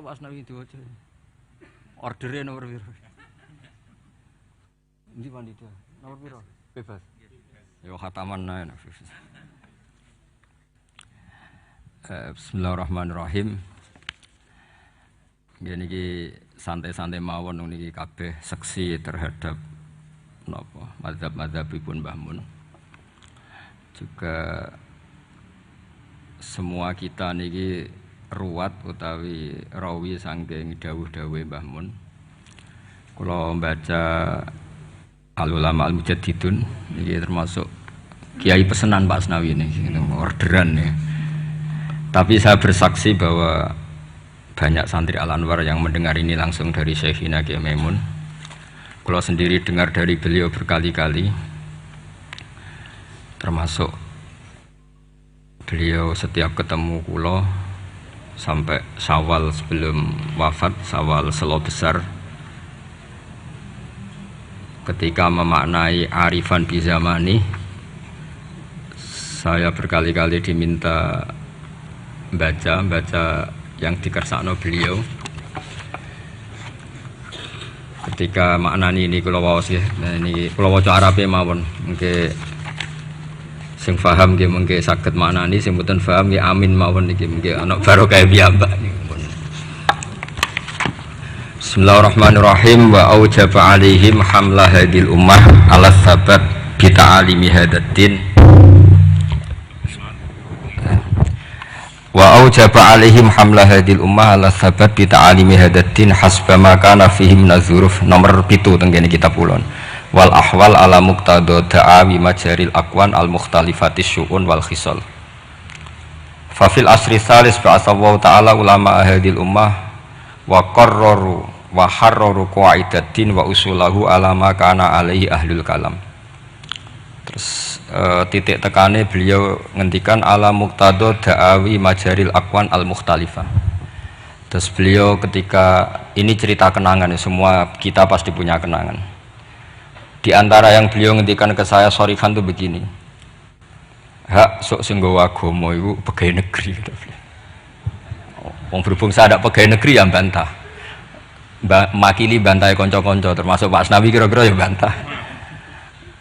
Pak Asnawi diwaca. Ordernya nomor piro? Endi panitia? Nomor piro? Bebas. Yo khataman nae. Bismillahirrahmanirrahim. Gini ki santai-santai mawon niki kabeh seksi terhadap napa mazhab-mazhabipun Mbah Mun. Juga semua kita niki ruwat utawi rawi saking dawuh-dawuhe Mbah Mun. Kula baca Al-Ulama Al-Mujaddidun niki termasuk kiai pesenan Pak Asnawi niki orderan ya. Tapi saya bersaksi bahwa banyak santri Al-Anwar yang mendengar ini langsung dari Syekhina Kiai Maimun. Kula sendiri dengar dari beliau berkali-kali, termasuk beliau setiap ketemu kula sampai Syawal sebelum wafat, Syawal Selo Besar, ketika memaknai arifan bi zamani, saya berkali-kali diminta baca yang dikersakno beliau. Ketika maknani ini kula waos nggih. Nah ini kula waca Arabe mawon. Mengke sing paham nggih mengke saged maknani, sing mboten paham nggih amin mawon niki mengke ana barokah piyambak niku. Bismillahirrahmanirrahim. Wa aujaba alaihim hamla hadil ummah ala sabat bi ta'alimi hadaddin. Wa aujaba alaihim hamla hadil ummah ala sabat bi ta'alimi hadaddin hasba ma kana fihi minaz-zuruf. Nomor 7 teng kene kitab ulun. Wal ahwal ala muqtada da'awi majaril aqwan al mukhtalifatis syu'un wal khisal. Fa fil asri salis ba'atsallahu ta'ala ulama hadil ummah wa qarraru wa harraru qaidatin wa usulahu ala ma kana alaihi ahlul kalam. Terus titik tekane beliau ngendikan ala muqtada da'awi majaril aqwan al mukhtalifah. Terus beliau ketika ini cerita kenangan, semua kita pasti punya kenangan. Di antara yang beliau ngendikan ke saya sorifan itu begini, hak sok sing nggawa agama iku pegawai negeri. Wong berhubung saya ada pegawai negeri yang bantah, makili bantai konco-konco termasuk Pak Asnawi kira-kira ya bantah.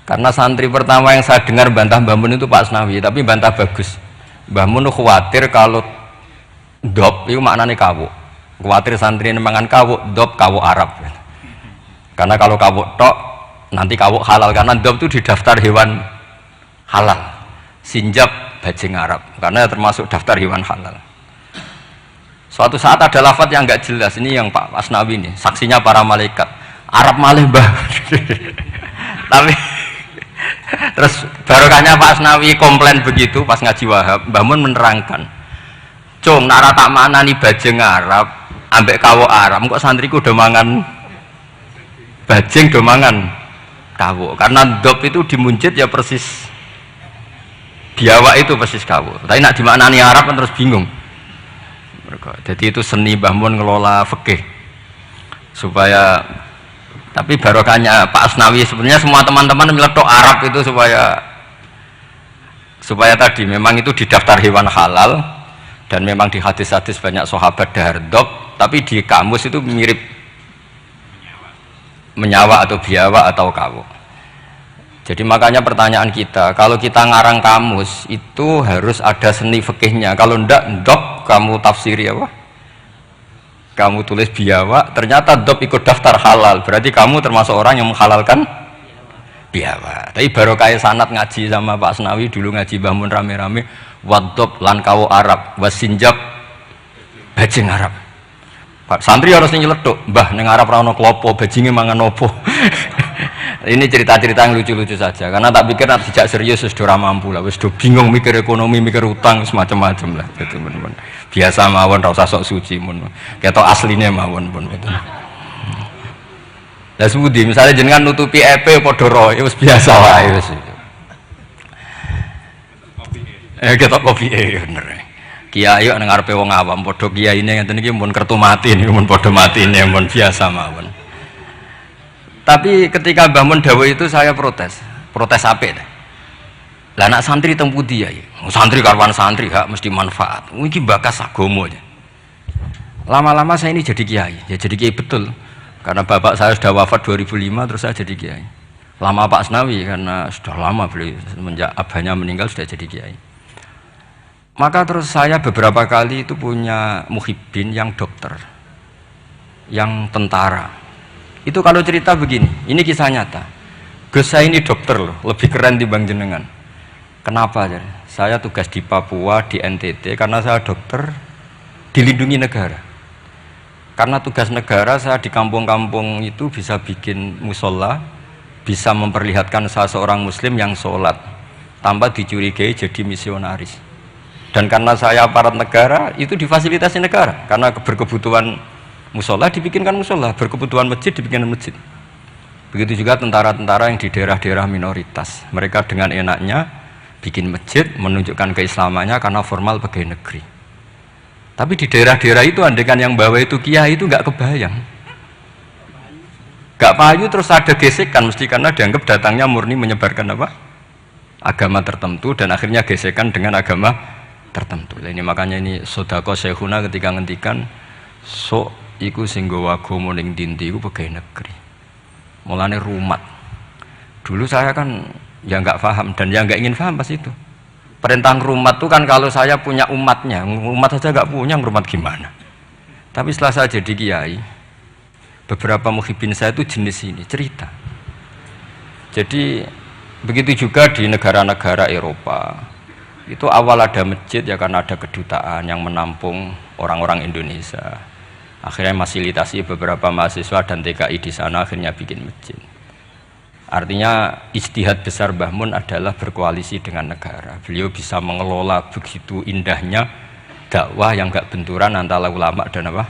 Karena santri pertama yang saya dengar bantah Mbah Mun itu Pak Asnawi, tapi bantah bagus. Mbah Mun khawatir kalau dop itu maknanya kawuk. Khawatir santri ini mangan kawuk, dop kawuk Arab. Karena kalau kawuk tok nanti kawuk halal, karena dop itu di daftar hewan halal. Sinjab bajing Arab, karena termasuk daftar hewan halal. Suatu saat ada lafadz yang enggak jelas, ini yang Pak Asnawi ini, saksinya para malaikat. Arab malih Mbah. Tapi terus barokahnya Pak Asnawi komplain begitu pas ngaji Wahab, Mbah Mun menerangkan, cung nara tak mana nih bajing Arab ambek kawuk Arab, kok santriku udah mangan bajing udah mangan kawuk, karena dop itu dimuncit ya persis biawak itu persis kawuk, tapi nak dimaknani Arab kan terus bingung. Jadi itu seni Mbah Mun ngelola fikih supaya, tapi barokahnya Pak Asnawi sebenarnya semua teman-teman meletok Arab itu supaya tadi memang itu di daftar hewan halal, dan memang di hadis-hadis banyak sahabat dahar dop, tapi di kamus itu mirip menyawa atau biawak atau kawuk. Jadi makanya pertanyaan kita, kalau kita ngarang kamus itu harus ada seni fikihnya. Kalau ndak dop kamu tafsiri apa? Kamu tulis biawak, ternyata dop ikut daftar halal, berarti kamu termasuk orang yang menghalalkan biawak. Tapi barokah sanad ngaji sama Pak Asnawi dulu, ngaji Mbah Mun rame-rame, wadop lan kawu Arab, wasinjab bajing Arab. Pak santri harus nyeletuk, Mbah ning Arab ra ono klopo, bajinge mangan opo. Ini cerita-cerita yang lucu-lucu saja, karena tak pikir nanti tidak serius sudah mampu lah, sudah bingung mikir ekonomi, mikir utang semacam-macam lah, gitu teman-teman. Biasa mawon, rasa sok suci mun, ketok aslinya mawon pun itu. Lah sebudi, misalnya jenengan nutupi EP podoro, itu biasa lah itu. Ketok kopi bener. Kiai nang ngarepe wong awam, podo kiai ini ngeten iki mun kertu mati, mun podo mati ini mun biasa mawon. Tapi ketika Mbah Mun dawuh itu saya protes apik. Lah anak santri teng pundi ya? Santri karwan santri hak mesti manfaat. Iki bakas agama aja. Lama-lama saya ini jadi kiai, ya jadi kiai betul. Karena bapak saya sudah wafat 2005, terus saya jadi kiai. Lama Pak Asnawi, karena sudah lama beliau, semenjak abahnya meninggal sudah jadi kiai. Maka terus saya beberapa kali itu punya muhibbin yang dokter, yang tentara. Itu kalau cerita begini, ini kisah nyata. Gus saya ini dokter loh, lebih keren dibanding jenengan. Kenapa? Saya tugas di Papua, di NTT, karena saya dokter, dilindungi negara. Karena tugas negara saya di kampung-kampung itu bisa bikin musola, bisa memperlihatkan saya seorang muslim yang sholat tanpa dicurigai jadi misionaris. Dan karena saya aparat negara itu difasilitasi negara, karena berkebutuhan musola dibikinkan musola, berkebutuhan masjid dibikinkan masjid. Begitu juga tentara-tentara yang di daerah-daerah minoritas, mereka dengan enaknya bikin masjid menunjukkan keislamannya karena formal pegawai negeri. Tapi di daerah-daerah itu andaikan yang bawa itu kiai itu nggak kebayang, nggak payu, terus ada gesekan mesti karena dianggap datangnya murni menyebarkan apa? Agama tertentu, dan akhirnya gesekan dengan agama tertentu. Ini makanya ini sodako syekhuna ketika ngendikan sok iku sing nggawa agama ning dinti iku pegawai negeri. Mulane rumat. Dulu saya kan ya nggak paham dan ya nggak ingin paham pas itu. Perintah ngrumat itu kan kalau saya punya umatnya, umat saja nggak punya, ngrumat gimana? Tapi setelah saya jadi kiai, beberapa muhibbin saya itu jenis ini, cerita. Jadi begitu juga di negara-negara Eropa, itu awal ada masjid ya karena ada kedutaan yang menampung orang-orang Indonesia. Akhirnya fasilitasi beberapa mahasiswa dan TKI di sana akhirnya bikin masjid. Artinya ijtihad besar Mbah Mun adalah berkoalisi dengan negara. Beliau bisa mengelola begitu indahnya dakwah yang gak benturan antara ulama dan apa?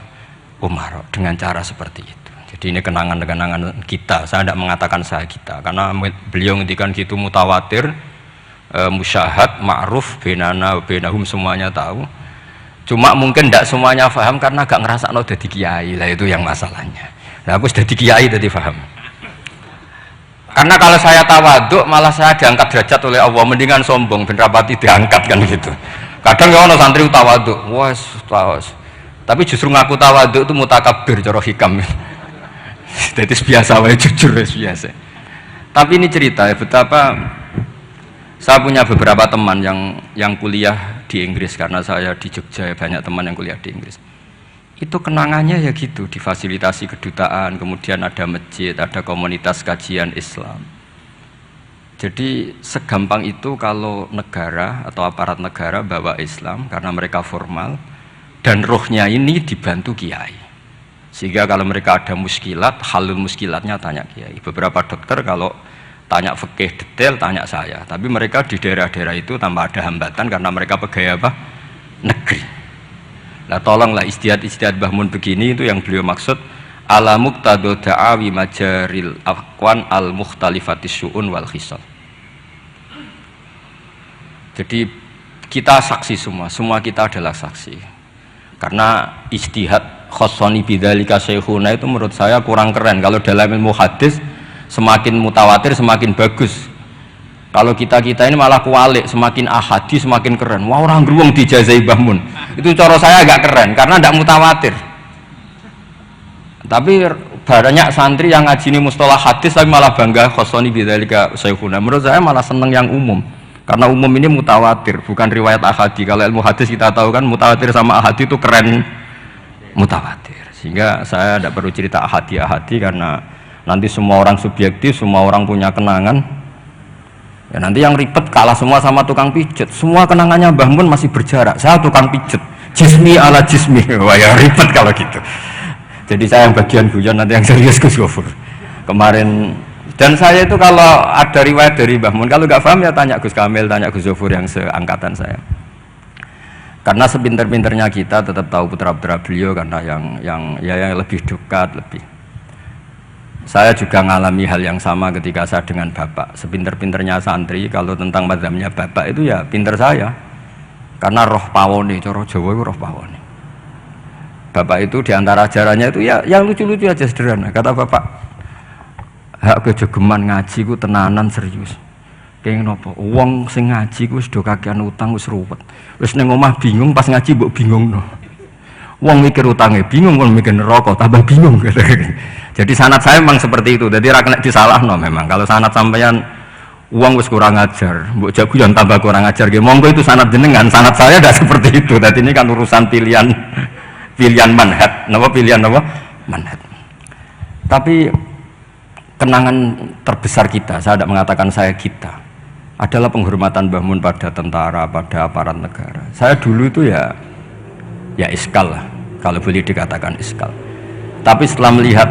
Umar dengan cara seperti itu. Jadi ini kenangan-kenangan kita. Saya tidak mengatakan saya kita, karena beliau ngendikan gitu mutawatir, musyahad, ma'ruf, benana, benahum semuanya tahu. Cuma mungkin tidak semuanya paham karena gak ngerasa no jadi kiai lah, itu yang masalahnya. Nah aku sudah di kiai jadi paham. Karena kalau saya tawaduk malah saya diangkat derajat oleh Allah, mendingan sombong ben rapati diangkat kan gitu. Kadang ya ono santri tawaduk, wes tawas. Tapi justru ngaku tawaduk itu mutakabir cara hikam. Jadi biasa wae, jujur biasa. Tapi ini cerita ya betapa saya punya beberapa teman yang kuliah di Inggris, karena saya di Jogja banyak teman yang kuliah di Inggris. Itu kenangannya ya gitu, difasilitasi kedutaan, kemudian ada masjid, ada komunitas kajian Islam. Jadi segampang itu kalau negara atau aparat negara bawa Islam karena mereka formal, dan rohnya ini dibantu kiai. Sehingga kalau mereka ada muskilat, halul muskilatnya tanya kiai. Beberapa dokter kalau tanya fikih detail tanya saya, tapi mereka di daerah-daerah itu tanpa ada hambatan karena mereka pegawai apa? Negeri. Nah tolonglah ijtihad Mbah Mun begini, itu yang beliau maksud ala muqtadu da'awi majaril aqwan al mukhtalifatis syu'un wal khisal. Jadi kita saksi semua kita adalah saksi. Karena ijtihad khossoni bidzalika syekhuna itu menurut saya kurang keren. Kalau dalam ilmu hadis semakin mutawatir semakin bagus. Kalau kita ini malah kualik, semakin ahadi semakin keren. Wah orang geruang dijazai Mbah Mun. Itu cara saya agak keren karena tidak mutawatir. Tapi banyak santri yang ngaji ini mustalah hadis tapi malah bangga khossoni bidzalika syekhuna. Menurut saya malah seneng yang umum. Karena umum ini mutawatir, bukan riwayat ahadi. Kalau ilmu hadis kita tahu kan mutawatir sama ahadi itu keren mutawatir. Sehingga saya tidak perlu cerita ahadi karena nanti semua orang subjektif, semua orang punya kenangan. Ya nanti yang ribet kalah semua sama tukang pijet. Semua kenangannya Mbah Mun masih berjarak. Saya tukang pijet, jismi ala jismi. Wah ya ribet kalau gitu. Jadi saya yang bagian guyon, nanti yang serius Gus Gofur. Kemarin dan saya itu kalau ada riwayat dari Mbah Mun, kalau nggak paham ya tanya Gus Kamil, tanya Gus Gofur yang seangkatan saya. Karena sepinter-pinternya kita tetap tahu putra-putra beliau karena yang lebih dekat lebih. Saya juga mengalami hal yang sama ketika saya dengan bapak. Sepinter-pinternya santri, kalau tentang mazhabnya bapak itu ya pinter saya. Karena roh pawone, cara Jawa itu roh pawone. Bapak itu diantara ajarannya itu ya yang lucu-lucu aja sederhana. Kata bapak, hak kejogeman ngaji ku tenanan serius. Kayak nopo, wong sing ngaji ku sudah kakean utang wis ruwet. Wis ning omah bingung, pas ngaji mbok bingung no. Wong mikir utangnya bingung, wong mikir neraka tambah bingung. Jadi sanad saya memang seperti itu. Jadi ra kena disalahno memang. Kalau sanad sampeyan uang wis kurang ajar, mbok jago yang tambah kurang ajar nggih. Monggo itu sanad jenengan, sanad saya tidak seperti itu. Tadi ini kan urusan pilihan manhaj. Napa pilihan apa? Manhaj. Tapi kenangan terbesar kita, saya tidak mengatakan saya kita, adalah penghormatan Mbah Mun pada tentara, pada aparat negara. Saya dulu itu ya iskal lah, kalau boleh dikatakan iskal. Tapi setelah melihat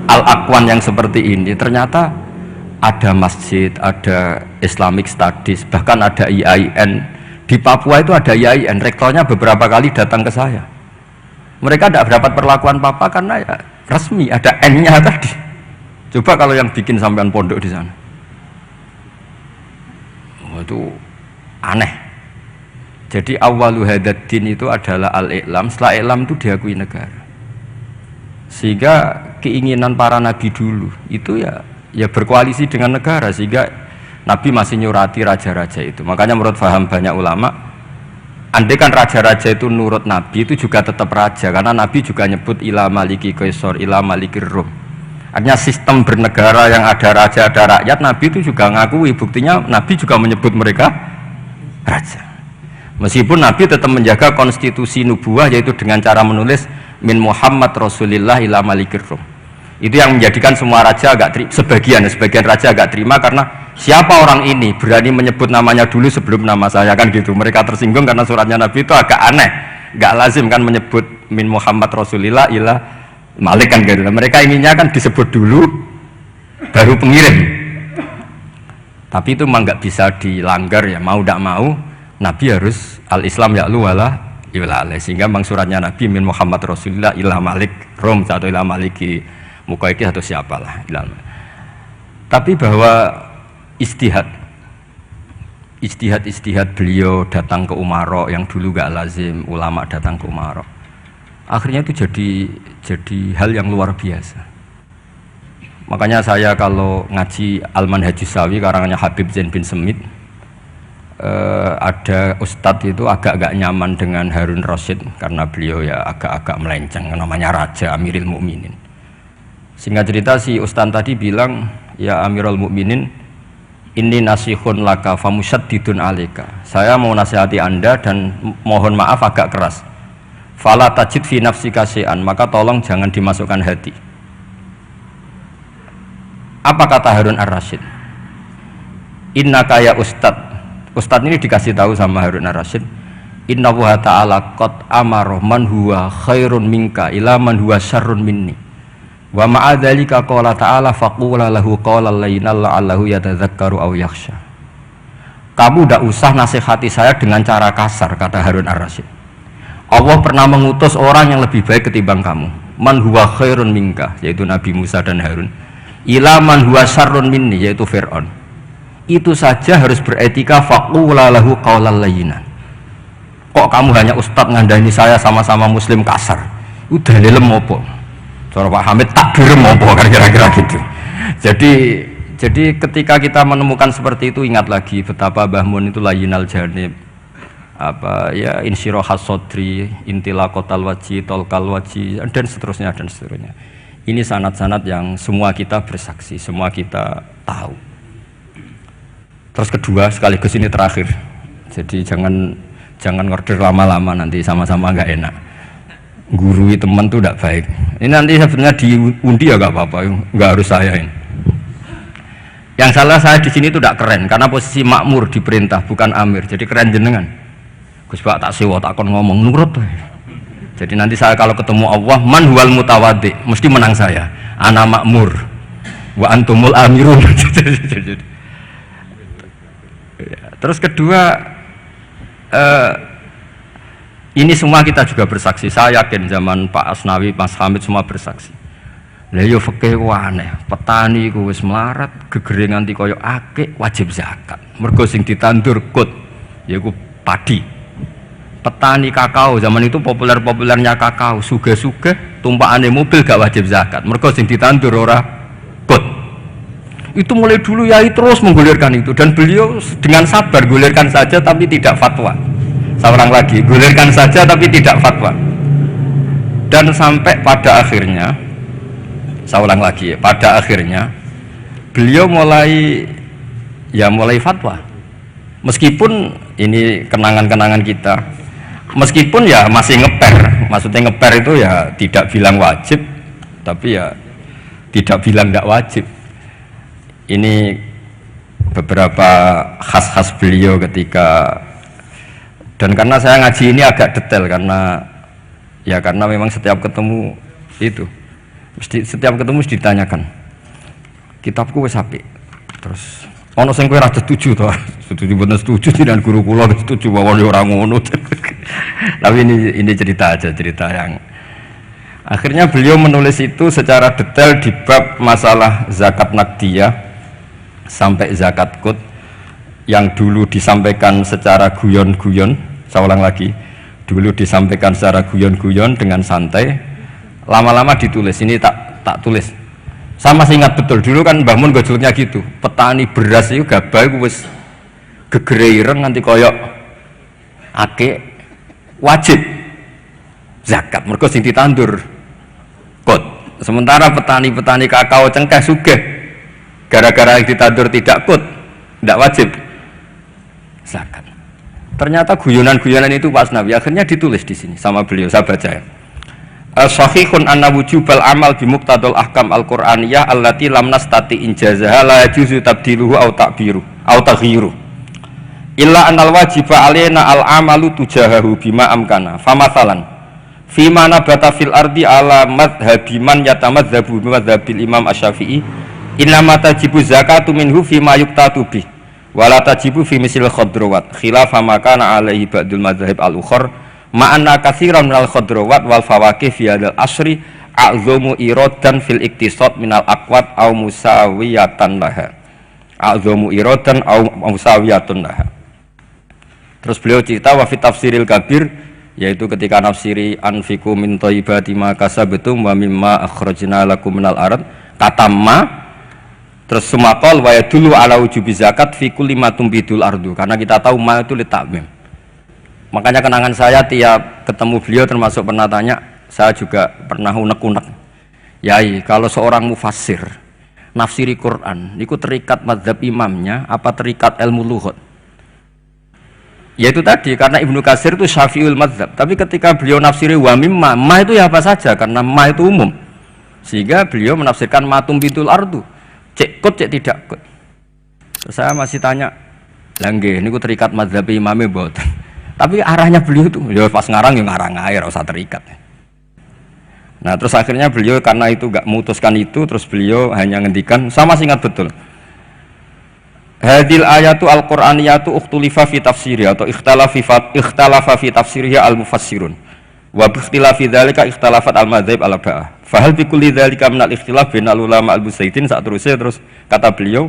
Al-Aqwan yang seperti ini, ternyata ada masjid, ada Islamic Studies, bahkan ada IAIN. Di Papua itu ada IAIN, rektornya beberapa kali datang ke saya. Mereka tidak dapat perlakuan Papa karena ya resmi, ada N-nya tadi. Coba kalau yang bikin sampean pondok di sana. Oh, itu aneh. Jadi awalu hadad din itu adalah al-i'lam, setelah i'lam itu diakui negara. Sehingga keinginan para nabi dulu itu ya berkoalisi dengan negara, sehingga Nabi masih nyurati raja-raja itu. Makanya menurut faham banyak ulama, andai kan raja-raja itu nurut Nabi itu juga tetap raja, karena Nabi juga nyebut ila maliki kaisar, ila maliki rum. Artinya sistem bernegara yang ada raja, ada rakyat, Nabi itu juga ngakui. Buktinya Nabi juga menyebut mereka raja. Meskipun Nabi tetap menjaga konstitusi nubuah, yaitu dengan cara menulis min Muhammad Rasulillah ila malikir rum. Itu yang menjadikan semua raja agak sebagian raja agak terima, karena siapa orang ini berani menyebut namanya dulu sebelum nama saya, kan gitu. Mereka tersinggung karena suratnya Nabi itu agak aneh, nggak lazim kan menyebut min Muhammad Rasulillah ila Malik kan gitu. Mereka inginnya kan disebut dulu baru pengirim. Tapi itu memang nggak bisa dilanggar ya, mau tidak mau Nabi harus al-Islam ya'lu wala yu'la, sehingga memang suratnya Nabi min Muhammad Rasulillah ila Malik Rom atau ila Maliki Mukaiki atau siapalah. Tapi bahwa istihad beliau datang ke Umaro yang dulu gak lazim ulama datang ke Umaro, akhirnya itu jadi hal yang luar biasa. Makanya saya kalau ngaji Al-Manhajus Sawi karangannya Habib Zain bin Semit, ada ustadz itu agak-agak nyaman dengan Harun Rasyid karena beliau ya agak-agak melenceng, namanya Raja Amirul Mukminin. Singkat cerita si ustadz tadi bilang, ya Amirul Mukminin, ini nasihun laka famusyaddidun alika. Saya mau nasihati Anda dan mohon maaf agak keras. Fala tajid fi nafsika syai'an, maka tolong jangan dimasukkan hati. Apa kata Harun Ar-Rasyid? Innaka ya Ustadz ini dikasih tahu sama Harun Ar-Rasyid, inna wa ta'ala qad amara man huwa khairun minka ila man huwa syarrun minni wa ma'adzalika qala ta'ala faqula lahu qawlan layyinan la'allahu yatadzakkaru aw yakhsha. Kamu tidak usah nasihati saya dengan cara kasar, kata Harun Ar-Rasyid. Allah pernah mengutus orang yang lebih baik ketimbang kamu, man huwa khairun minka, yaitu Nabi Musa dan Harun, ila man huwa syarrun minni, yaitu Fir'aun. Itu saja harus beretika, faqula lahu qawlan layyinan. Kok kamu hanya ustadz ngandani saya sama-sama muslim kasar? Udah lelem apa? Cara Pak Hamid takbir apa kan kira-kira gitu. Jadi ketika kita menemukan seperti itu, ingat lagi betapa Mbah Mun itu layyinal janib, apa ya, insyirahas sodri, intilaqatal waji, tolkal waji, dan seterusnya dan seterusnya. Ini sanad-sanad yang semua kita bersaksi, semua kita tahu. Terus kedua, sekaligus ini terakhir, jadi jangan ngorder lama-lama, nanti sama-sama nggak enak. Gurui teman tuh tidak baik. Ini nanti sebenarnya diundi ya nggak apa-apa, nggak harus saya ini. Yang salah saya di sini itu tidak keren, karena posisi makmur diperintah bukan amir, jadi keren jenengan. Gus Pak tak sewa tak kon ngomong nurut. Jadi nanti saya kalau ketemu Allah, man huwal mutawaddi, mesti menang saya. Ana makmur, wa antumul amirun. Terus kedua, ini semua kita juga bersaksi. Saya yakin zaman Pak Asnawi, Mas Hamid semua bersaksi. Lah yo fikih aneh, petani ku wis melarat, gegere nganti kaya akik wajib zakat. Mergo sing ditandur kut yaiku padi. Petani kakao zaman itu populer-populernya kakao, sugih-sugih tumpakane mobil gak wajib zakat. Mergo sing ditandur ora kut. Itu mulai dulu Yai terus menggulirkan itu, dan beliau dengan sabar gulirkan saja tapi tidak fatwa. Seorang lagi gulirkan saja tapi tidak fatwa. Dan sampai pada akhirnya, saya ulang lagi ya, pada akhirnya beliau mulai fatwa. Meskipun ini kenangan-kenangan kita, meskipun ya masih ngeper, maksudnya ngeper itu ya tidak bilang wajib, tapi ya tidak bilang tidak wajib. Ini beberapa khas-khas beliau ketika, dan karena saya ngaji ini agak detail karena memang setiap ketemu itu setiap ketemu mesti ditanyakan kitabku wis apik, terus ono sing kowe ra setuju to, setuju bener setuju dengan guru kula setuju mawon ora ngono. Tapi ini cerita aja, cerita yang akhirnya beliau menulis itu secara detail di bab masalah zakat naqdiyah sampai zakat qut yang dulu disampaikan secara guyon-guyon. Saya ulang lagi, dulu disampaikan secara guyon-guyon dengan santai, lama-lama ditulis. Ini tak tulis. Saya masih ingat betul dulu kan Mbah Mun gojolnya gitu, petani beras itu gabah itu wis gegere ireng nganti koyok ake wajib zakat mergo sing ditandur qut. Sementara petani-petani kakao cengkeh sugih gara-gara yang ditandur tidak qut, tidak wajib zakat. Ternyata guyonan-guyonan itu Pak Asnawi akhirnya ditulis di sini sama beliau, saya baca ya. Sahihun anna wujubal amal bimuqtadal ahkam al-Qur'aniyah allati lam nastati injazaha la yajuzu tabdiluhu aw ta'biru aw taghyiru illa annal wajiba alaina al-amalu tujahahu bima amkana. Famathalan fima nabata fil ardi ala madhhabi man yatamadzhabu bimadhhabil Imam Asy-Syafi'i innama tajibu zakatu minhu fima yuqtatu bih wa la tajibu fi misil khadrawat khilafa ma kana alaihi ba'dul madzhab al-ukhra ma'anna katsiran minal khadrawat wal fawakih fi hadzal asri a'dhamu iradan fil iktisad minal aqwat aw musawiyatan laha. A'dhamu iradan aw musawiyatan laha. Terus beliau cerita wa fi tafsiril kabir, yaitu ketika nafsiri anfiqu min thayyibati ma kasabtum wa mimma akhrajna lakum minal ard, kata ma terus sumakol wa yadullu ala wujubi zakat fi kulli ma tumbidul ardu, karena kita tahu ma itu litakmim. Makanya kenangan saya tiap ketemu beliau termasuk pernah tanya, saya juga pernah unek-unek. Yai, kalau seorang mufassir nafsiri Quran, itu terikat mazhab imamnya apa terikat ilmu lughat? Ya itu tadi, karena Ibnu Katsir itu Syafi'ul mazhab, tapi ketika beliau nafsiri wa mimma, ma itu ya apa saja, karena ma itu umum. Sehingga beliau menafsirkan matum bitul ardu, cek kut cek tidak kut. Terus saya masih tanya, lah nggih niku terikat mazhab imame mboten. Tapi arahnya beliau itu, ya pas ngarang ya ngarang air, usah terikat. Nah terus akhirnya beliau karena itu gak memutuskan itu, terus beliau hanya ngendikan, saya masih ingat betul. Hadil ayatu al-Qur'aniyatu ukhtulifa fi tafsiriha atau ikhtalafa fi tafsiriha al-mufassirun. Wa bi ikhtilafi dzalika ikhtalafat al-madzhab al-arba'ah. Fa hal bi kulli dzalika min al-ikhtilaf bainal ulama al-musaidin, saat terus kata beliau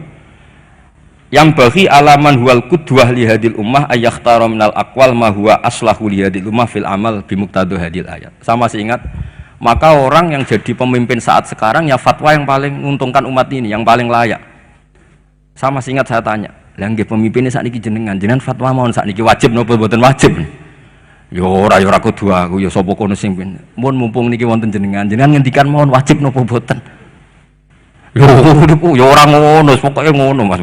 yang bagi alaman huwal qudwah li hadil ummah ayakhtara minal aqwal ma huwa aslahu li hadil ummah fil amal bimuqtadu hadil ayat. Saya masih ingat, maka orang yang jadi pemimpin saat sekarang ya fatwa yang paling menguntungkan umat ini, yang paling layak. Saya masih ingat saya tanya, lah nggih pemimpinnya sakniki jenengan fatwa mawon sakniki wajib napa mboten wajib? Ya ora kudu aku, ya sapa kono sing mun mumpung niki wonten jenengan ngendikan mawon wajib napa mboten? Yo orang ngono, pokoknya ngono Mas.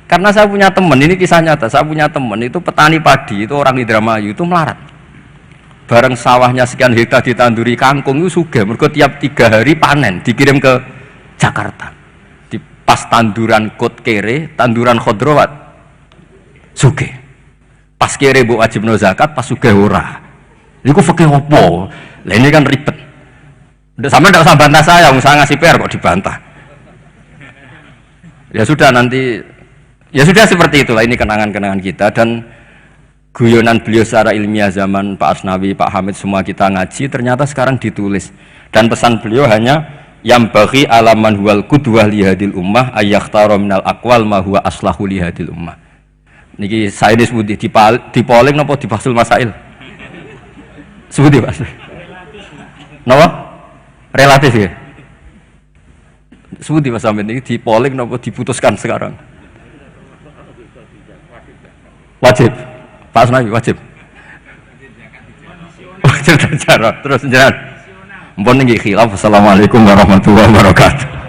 Karena saya punya teman, ini kisah nyata. Saya punya teman itu petani padi, itu orang di Indramayu, itu melarat. Bareng sawahnya sekian hektar ditanduri kangkung itu sugih. Mergo tiap 3 hari panen, dikirim ke Jakarta. Di pas tanduran kot kere, tanduran khodrowat, sugih. Pas kere mbok wajibno zakat, pas sugih ora. Niku fikih opo? Lah ini kan ribet. Sama tidak usah bantah saya ngasih PR kok dibantah. Ya sudah nanti, ya sudah seperti itulah, ini kenangan-kenangan kita dan guyonan beliau secara ilmiah zaman Pak Asnawi, Pak Hamid, semua kita ngaji, ternyata sekarang ditulis. Dan pesan beliau hanya yang bagi alaman huwal qudwah li hadil ummah ayakhtara minal aqwal ma huwa aslahu li hadil ummah. Niki saya disebut di polling napa di Fathul Masail. Sebut Mas. Napa? Relatif ya. Sebut Mas Amin ini di polling nopo diputuskan sekarang. Wajib. Pak Asnawi wajib. cerita cara terus jalan. Mpun niki khilaf. Assalamualaikum warahmatullahi wabarakatuh.